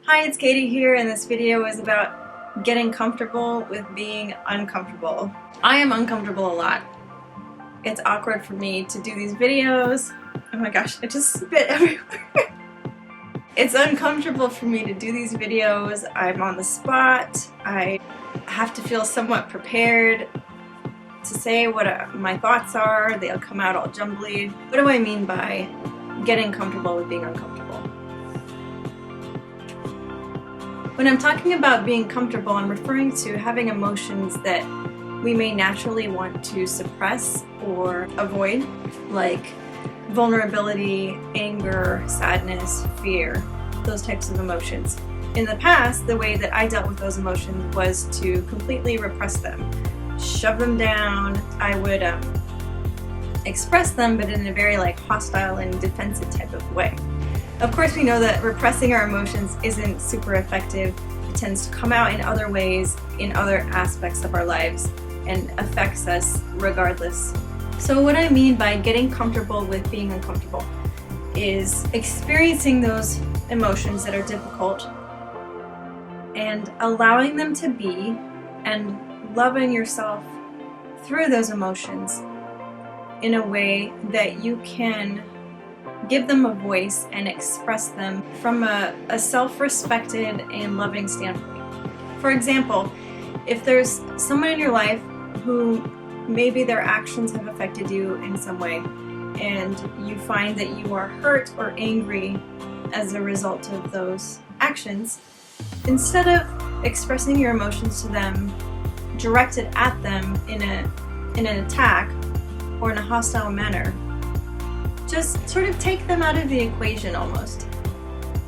Hi, it's Katie here, and this video is about getting comfortable with being uncomfortable. I am uncomfortable a lot. It's awkward for me to do these videos. Oh my gosh, I just spit everywhere. It's uncomfortable for me to do these videos. I'm on the spot. I have to feel somewhat prepared to say what my thoughts are. They'll come out all jumbly. What do I mean by getting comfortable with being uncomfortable? When I'm talking about being comfortable, I'm referring to having emotions that we may naturally want to suppress or avoid, like vulnerability, anger, sadness, fear, those types of emotions. In the past, the way that I dealt with those emotions was to completely repress them, shove them down. I would express them, but in a very hostile and defensive type of way. Of course, we know that repressing our emotions isn't super effective. It tends to come out in other ways, in other aspects of our lives, and affects us regardless. So what I mean by getting comfortable with being uncomfortable is experiencing those emotions that are difficult and allowing them to be, and loving yourself through those emotions in a way that you can give them a voice and express them from a self-respected and loving standpoint. For example, if there's someone in your life who maybe their actions have affected you in some way, and you find that you are hurt or angry as a result of those actions, instead of expressing your emotions to them, directed at them in an attack or in a hostile manner, just sort of take them out of the equation almost.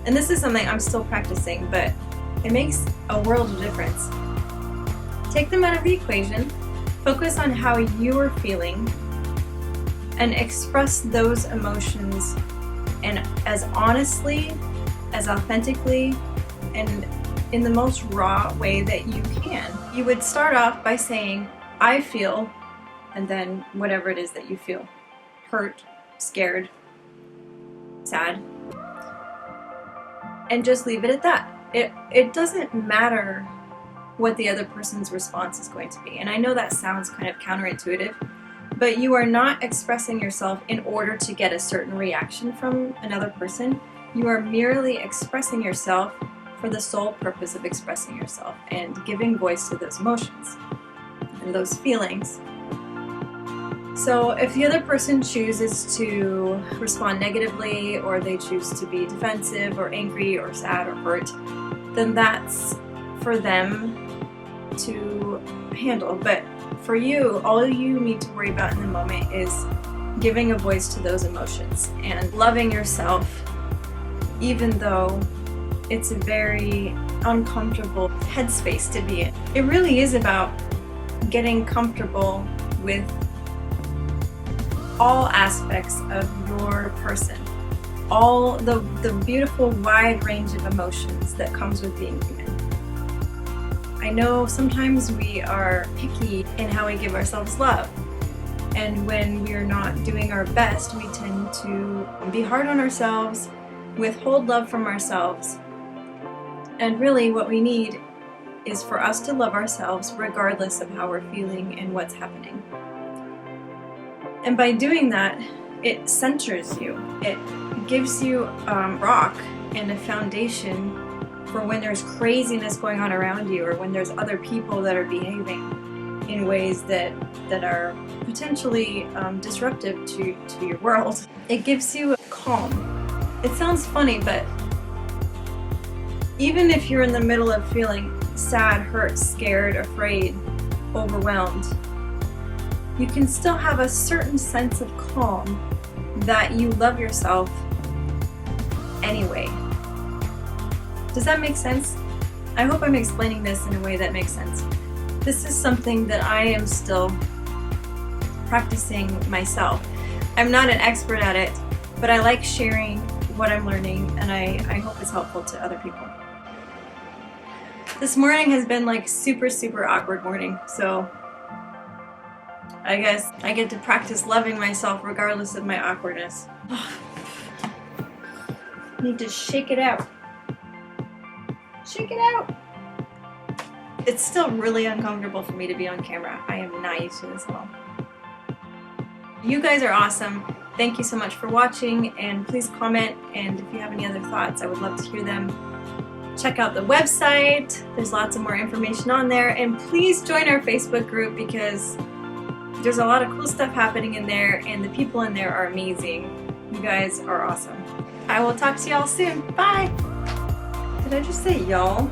And this is something I'm still practicing, but it makes a world of difference. Take them out of the equation, focus on how you are feeling, and express those emotions and as honestly, as authentically, and in the most raw way that you can. You would start off by saying, I feel, and then whatever it is that you feel. Hurt, scared, sad, and just leave it at that. It doesn't matter what the other person's response is going to be. And I know that sounds kind of counterintuitive, but you are not expressing yourself in order to get a certain reaction from another person. You are merely expressing yourself for the sole purpose of expressing yourself and giving voice to those emotions and those feelings. So if the other person chooses to respond negatively, or they choose to be defensive or angry or sad or hurt, then that's for them to handle. But for you, all you need to worry about in the moment is giving a voice to those emotions and loving yourself, even though it's a very uncomfortable headspace to be in. It really is about getting comfortable with all aspects of your person, all the beautiful wide range of emotions that comes with being human. I know sometimes we are picky in how we give ourselves love, and when we are not doing our best, we tend to be hard on ourselves, withhold love from ourselves, and really what we need is for us to love ourselves regardless of how we're feeling and what's happening. And by doing that, it centers you. It gives you a rock and a foundation for when there's craziness going on around you, or when there's other people that are behaving in ways that are potentially disruptive to your world. It gives you calm. It sounds funny, but even if you're in the middle of feeling sad, hurt, scared, afraid, overwhelmed, you can still have a certain sense of calm that you love yourself anyway. Does that make sense? I hope I'm explaining this in a way that makes sense. This is something that I am still practicing myself. I'm not an expert at it, but I like sharing what I'm learning, and I hope it's helpful to other people. This morning has been super awkward morning, so I guess I get to practice loving myself regardless of my awkwardness. Need to shake it out. Shake it out. It's still really uncomfortable for me to be on camera. I am not used to this at all. You guys are awesome. Thank you so much for watching, and please comment, and if you have any other thoughts, I would love to hear them. Check out the website. There's lots of more information on there, and please join our Facebook group because there's a lot of cool stuff happening in there, and the people in there are amazing. You guys are awesome. I will talk to y'all soon. Bye! Did I just say y'all?